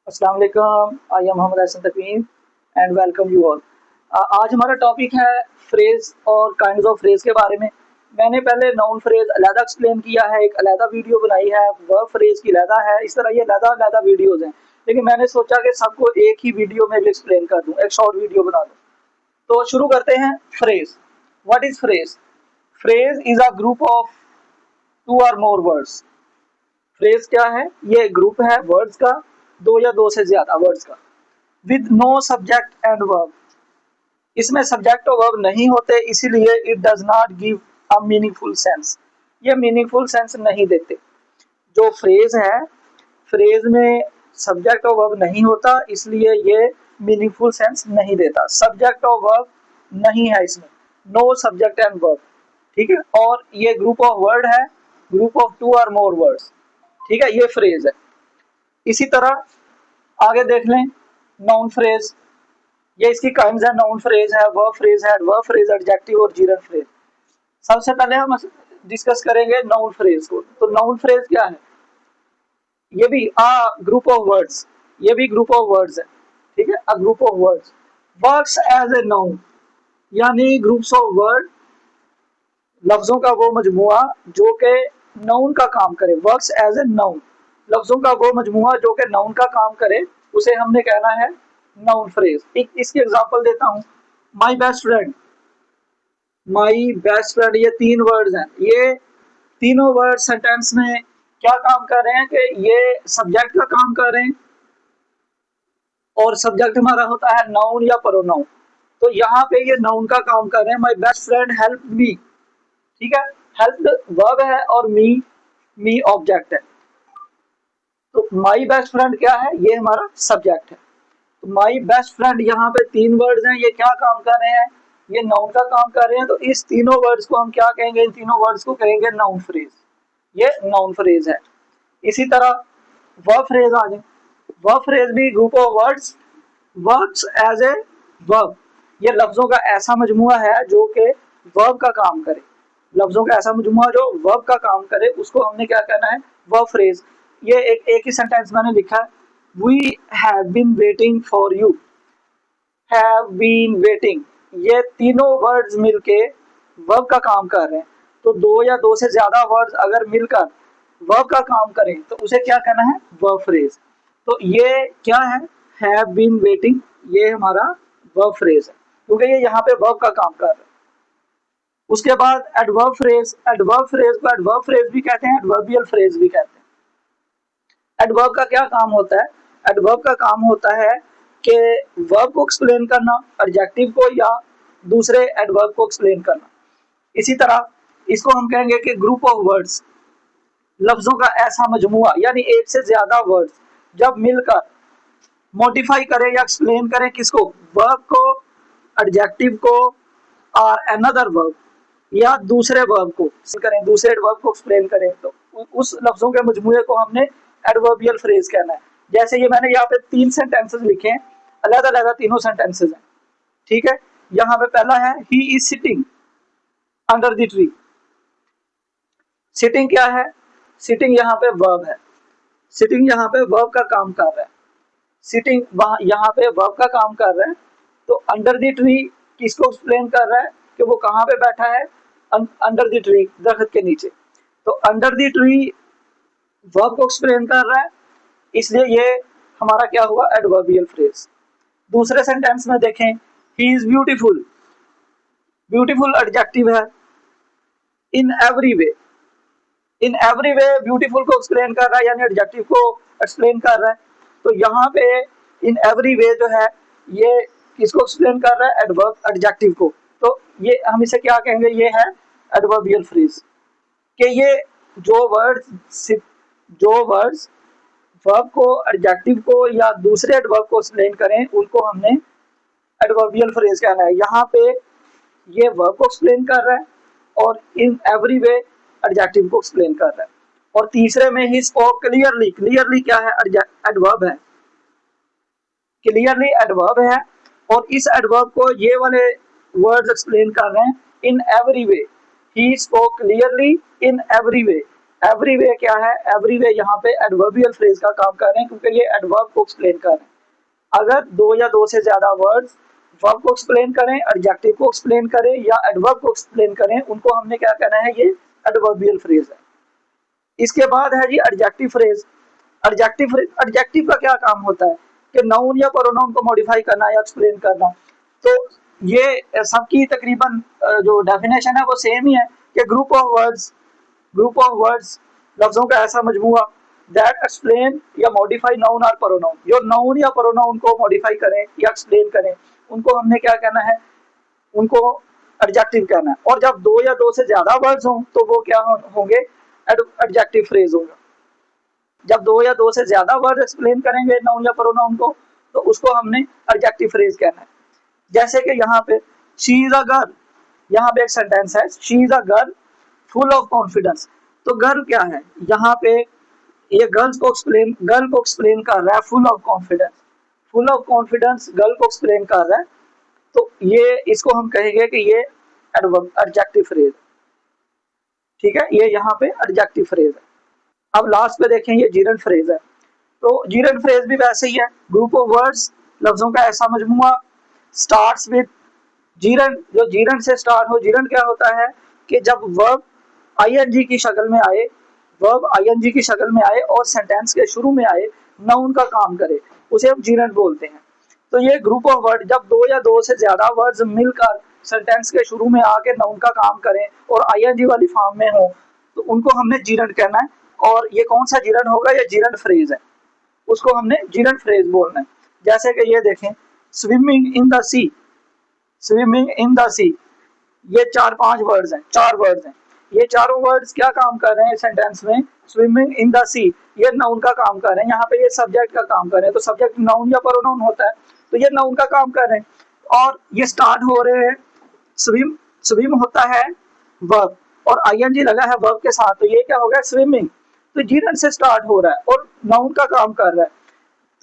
अस्सलाम वालेकुम। I am Mohammad Hasan Taqeen and welcome you all. आज हमारा टॉपिक है फ्रेज और काइंड्स ऑफ फ्रेज के बारे में। मैंने पहले नाउन फ्रेज अलहदा एक्सप्लेन किया है, एक अलहदा वीडियो बनाई है, वर्ब फ्रेज की अलहदा है। इस तरह ये अलहदा अलहदा वीडियोज़ हैं, लेकिन मैंने सोचा कि सबको एक ही वीडियो में भी एक्सप्लेन कर दूँ, एक शॉर्ट वीडियो बना दूँ। तो शुरू करते हैं। Phrase, what is phrase? Phrase is a group of two और मोर वर्ड्स। फ्रेज क्या है? ये ग्रुप है वर्ड्स का, दो या दो से ज्यादा वर्ड्स का, with no subject and verb. इसमें सब्जेक्ट और वर्ब नहीं होते, इसीलिए it does not give a meaningful sense. ये मीनिंगफुल सेंस नहीं देते। जो फ्रेज है, फ्रेज में सब्जेक्ट और वर्ब नहीं होता, इसलिए ये मीनिंगफुल सेंस नहीं देता। सब्जेक्ट और वर्ब नहीं है इसमें, नो सब्जेक्ट एंड वर्ब। ठीक है, और ये ग्रुप ऑफ वर्ड है, ग्रुप ऑफ टू और मोर वर्ड्स। ठीक है, ये फ्रेज है। इसी तरह आगे देख लें, नाउन फ्रेज। ये इसकी काइंड्स है, नाउन फ्रेज है, वर्ब फ्रेज है, एडवर्ब फ्रेज, एडजेक्टिव और जीरल फ्रेज। सबसे पहले हम डिस्कस करेंगे नाउन फ्रेज को। तो नाउन फ्रेज क्या है? ये भी ग्रुप ऑफ वर्ड्स, ये भी ग्रुप ऑफ वर्ड्स है। ठीक है, a group of words works as a noun, यानी ग्रुप्स ऑफ वर्ड, लफ्जों का वो मजमुआ जो कि नाउन का काम करे। वर्क्स एज ए नाउन, लफ्जों का वो मजमुआ जो कि नाउन का काम करे, उसे हमने कहना है नाउन फ्रेज। एक इसकी एग्जांपल देता हूँ। My best friend, my best friend, ये तीन वर्ड्स हैं। ये तीनों वर्ड सेंटेंस में क्या काम कर रहे हैं कि ये सब्जेक्ट का काम कर रहे हैं, और सब्जेक्ट हमारा होता है नाउन या प्रोनाउन। तो यहाँ पे ये नाउन का काम कर रहे हैं। My best friend help me. ठीक है, हेल्प वर्ब है और मी ऑब्जेक्ट है। तो माई बेस्ट फ्रेंड क्या है? ये हमारा सब्जेक्ट है। तो माई बेस्ट फ्रेंड, यहाँ पे तीन वर्ड्स हैं, ये क्या काम कर रहे हैं? ये नाउन का काम कर रहे हैं। तो इस तीनों वर्ड्स को हम क्या कहेंगे? इन तीनों वर्ड्स को कहेंगे नाउन फ्रेज। ये नाउन फ्रेज है। इसी तरह वर्ब फ्रेज आ जाए। वर्ब फ्रेज भी group of words, works as a verb. ये लफ्जों का ऐसा मजमुआ है जो कि वर्ब का काम करे। लफ्जों का ऐसा मजमुआ जो वर्ब का काम करे, उसको हमने क्या कहना है? Verb phrase. ये एक ही सेंटेंस मैंने लिखा है, we have been waiting for you. Have been waiting, ये तीनों वर्ड्स मिलके वर्ब का काम कर रहे हैं। तो दो या दो से ज्यादा वर्ड्स अगर मिलकर वर्ब का काम करें तो उसे क्या कहना है? Verb phrase. तो ये क्या है? हैव बीन वेटिंग, ये हमारा वर्ब फ्रेज है, क्योंकि ये यहाँ पे वर्ब का काम कर रहा है। उसके बाद एडवर्ब फ्रेज। एडवर्ब फ्रेज को एडवर्ब फ्रेज भी कहते हैं, एडवर्बियल फ्रेज भी कहते हैं। एडवर्ब का क्या काम होता है? एडवर्ब का काम होता है कि वर्ब को एक्सप्लेन करना, एडजेक्टिव को या दूसरे एडवर्ब को एक्सप्लेन करना। इसी तरह इसको हम कहेंगे कि ग्रुप ऑफ वर्ड्स, लफ्जों का ऐसा मजमुआ, यानी एक से ज्यादा वर्ड्स जब मिलकर मॉडिफाई करें या एक्सप्लेन करें किसको? वर्ब को, एडजेक्टिव को और अनदर वर्ब या दूसरे वर्ब को करें, दूसरे वर्ब को एक्सप्लेन करें, तो उस लफ्जों के मजमुए को हमने एडवर्बियल फ्रेज कहना है। जैसे ये मैंने यहाँ पे तीन सेंटेंसेस लिखे हैं, अलग अलग तीनों सेंटेंसेस हैं। ठीक है, यहाँ पे पहला है he is sitting under the tree. Sitting क्या है? सिटिंग यहाँ पे वर्ब है। सिटिंग यहाँ पे वर्ब का काम कर रहा है। सिटिंग वहाँ यहाँ पे वर्ब का काम कर रहा है। तो अंडर द ट्री किसको एक्सप्लेन कर रहा है? कि वो कहाँ पे बैठा है? अंडर द ट्री, दरख्त के नीचे। तो अंडर द ट्री वर्ब को एक्सप्लेन कर रहा है, इसलिए ये हमारा क्या हुआ? Adverbial phrase. दूसरे सेंटेंस में देखें, he is beautiful. Beautiful adjective है। In every way, in every way beautiful को एक्सप्लेन कर रहा है, यानी एडजेक्टिव को एक्सप्लेन कर रहा है। तो यहाँ पे इन एवरी वे जो है, ये किसको एक्सप्लेन कर रहा है? एडवर्ब, एडजेक्टिव को। तो ये हम इसे क्या कहेंगे? ये है एडवर्बियल फ्रेज। कि ये जो वर्ड्स वर्ब को, एडजेक्टिव को या दूसरे एडवर्ब को एक्सप्लेन करें, उनको हमने एडवर्बियल फ्रेज कहना है। यहाँ पे ये वर्ब को एक्सप्लेन कर रहा है और इन एवरी वे एडजेक्टिव को एक्सप्लेन कर रहा है। और तीसरे में ही स्पोक क्लियरली। क्लियरली क्या है? एडवर्ब है। क्लियरली एडवर्ब है, और इस एडवर्ब को ये वाले वर्ड्स एक्सप्लेन कर रहे हैं इन every way. He spoke clearly in every way. Every way क्या है, एवरी वे यहाँ पे एडवर्बियल फ्रेज का काम कर रहे हैं, क्योंकि ये एडवर्ब को एक्सप्लेन कर रहे हैं। अगर दो या दो से ज्यादा वर्ड्स वर्ब को एक्सप्लेन करें, एडजेक्टिव को एक्सप्लेन करें या एडवर्ब को एक्सप्लेन करें, उनको हमने क्या कहना है, ये एडवर्बियल फ्रेज है। इसके बाद है जी एडजेक्टिव फ्रेज। एडजेक्टिव का क्या काम होता है कि नाउन या प्रोनाउन को मॉडिफाई करना या एक्सप्लेन करना। तो ये सबकी तकरीबन जो डेफिनेशन है वो सेम ही है कि ग्रुप ऑफ वर्ड्स लफ्जों का ऐसा मजमूआ दैट एक्सप्लेन या मॉडिफाई नाउन और प्रोनाउन, जो नाउन या प्रोनाउन को मॉडिफाई करें या एक्सप्लेन करें, उनको हमने क्या कहना है, उनको एडजेक्टिव कहना है। और जब दो या दो से ज्यादा वर्ड्स हों तो वो क्या होंगे, एडजेक्टिव फ्रेज होगा। जब दो या दो से ज्यादा वर्ड एक्सप्लेन करेंगे नाउन या प्रोनाउन को, तो उसको हमने एडजेक्टिव फ्रेज कहना है। जैसे कि यहाँ पे शी इज अ गर्ल, यहाँ पे एक सेंटेंस है, she is a girl full of confidence. तो गर्ल क्या है, यहाँ पे ये गर्ल को एक्सप्लेन कर रहा है, फुल ऑफ कॉन्फिडेंस गर्ल को एक्सप्लेन कर रहा है। तो ये इसको हम कहेंगे कि ये एडजेक्टिव फ्रेज, ठीक है, ये यहाँ पे एडजेक्टिव फ्रेज है। अब लास्ट पे देखें, ये जीरंड फ्रेज है। तो जीरंड फ्रेज भी वैसे ही है, ग्रुप ऑफ वर्ड्स लफ्जों का ऐसा मजमूआ स्टार्ट्स विद जीरंड, जो जीरंड से स्टार्ट हो। जीरंड क्या होता है कि जब वर्ब आईएनजी की शक्ल में आए, और सेंटेंस के शुरू में आए, नाउन का काम करे, उसे हम जीरंड बोलते हैं। तो ये ग्रुप ऑफ वर्ड जब दो या दो से ज्यादा वर्ड्स मिलकर सेंटेंस के शुरू में आके नाउन का काम करें और आईएनजी वाली फॉर्म में हो, तो उनको हमने जीरंड कहना है। और ये कौन सा जीरंड होगा, ये जीरंड फ्रेज है, उसको हमने जीरंड फ्रेज बोलना है। जैसे कि ये देखें, स्विमिंग इन द सी, ये चार वर्ड्स हैं। ये चारों वर्ड्स क्या काम कर रहे हैं सेंटेंस में, स्विमिंग इन द सी, ये नाउन का काम कर रहे हैं। यहाँ पे ये सब्जेक्ट का काम कर रहे हैं, तो सब्जेक्ट नाउन या प्रोनाउन होता है, तो ये नाउन का काम कर रहे हैं। और ये स्टार्ट हो रहे हैं, स्विम होता है वर्ब और आईएनजी लगा है वर्ब के साथ, तो ये क्या हो गया, स्विमिंग। तो जीरंड से स्टार्ट हो रहा है और नाउन का काम कर रहा है,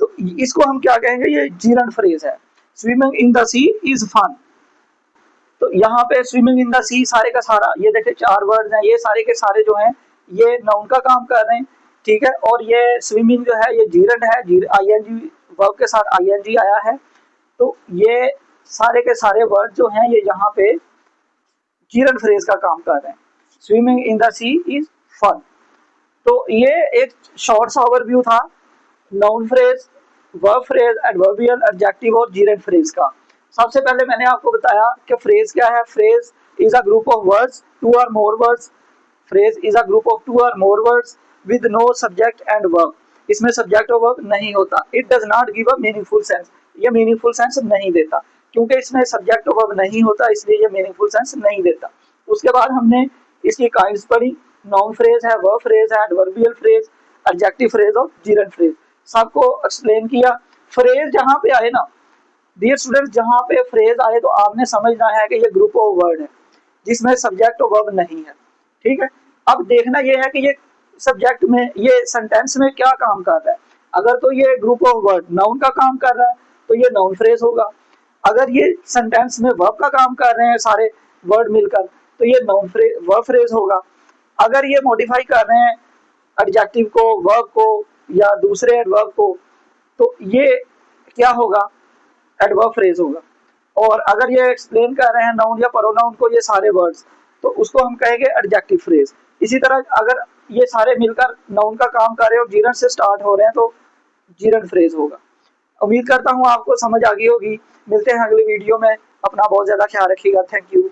तो इसको हम क्या कहेंगे, ये जीरंड फ्रेज है। Swimming in the sea is fun. तो यहाँ पे स्विमिंग इन द सी सारे का सारा, ये देखिए चार वर्ड्स हैं, ये सारे के सारे जो हैं ये नाउन का काम कर रहे हैं, ठीक है। और ये स्विमिंग जो है ये जीरंड है, आईएनजी वर्ब के साथ आईएनजी आया है। तो ये सारे के सारे वर्ड जो हैं ये यहाँ पे जीरंड फ्रेज का काम कर रहे हैं। Swimming in the sea is fun. तो ये एक शॉर्ट सा ओवरव्यू था noun phrase, verb phrase, adverbial, adjective और जीरंड फ्रेज का। सबसे पहले मैंने आपको बताया कि फ्रेज क्या है। Phrase is a group of words, two और more words. Phrase is a group of two और more words with no subject and verb. इसमें सब्जेक्ट और वर्ब नहीं होता। It does not give a meaningful sense, ये meaningful sense नहीं देता, क्योंकि इसमें सब्जेक्ट और वर्ब नहीं होता, इसलिए ये मीनिंगफुल सेंस नहीं देता। उसके बाद हमने इसकी काइंड्स पढ़ी, नाउन फ्रेज है, वर्ब फ्रेज है, एडवर्बियल फ्रेज, एडजेक्टिव फ्रेज और जीरंड फ्रेज, सबको एक्सप्लेन किया। फ्रेज जहां पे आए ना डियर स्टूडेंट्स, जहां पे फ्रेज आए तो आपने समझना है कि ये ग्रुप ऑफ वर्ड है जिसमें सब्जेक्ट और वर्ब नहीं है, ठीक है। अब देखना ये है कि ये सब्जेक्ट में, ये सेंटेंस में क्या काम कर रहा है। अगर तो ये ग्रुप ऑफ वर्ड नाउन का काम कर रहा है तो ये नाउन फ्रेज होगा। अगर ये सेंटेंस में वर्ब का काम कर रहे हैं सारे वर्ड मिलकर, तो ये वर्ब फ्रेज होगा। अगर ये मॉडिफाई कर रहे हैं एडजेक्टिव को, वर्ब को या दूसरे एडवर्ब को, तो ये क्या होगा, एडवर्ब फ्रेज होगा। और अगर ये एक्सप्लेन कर रहे हैं नाउन या प्रोनाउन को, ये सारे वर्ड्स, तो उसको हम कहेंगे एडजेक्टिव फ्रेज। इसी तरह अगर ये सारे मिलकर नाउन का काम कर रहे हैं और जीरंड से स्टार्ट हो रहे हैं तो जीरंड फ्रेज होगा। उम्मीद करता हूँ आपको समझ आ गई होगी। मिलते हैं अगले वीडियो में, अपना बहुत ज्यादा ख्याल रखिएगा। Thank you.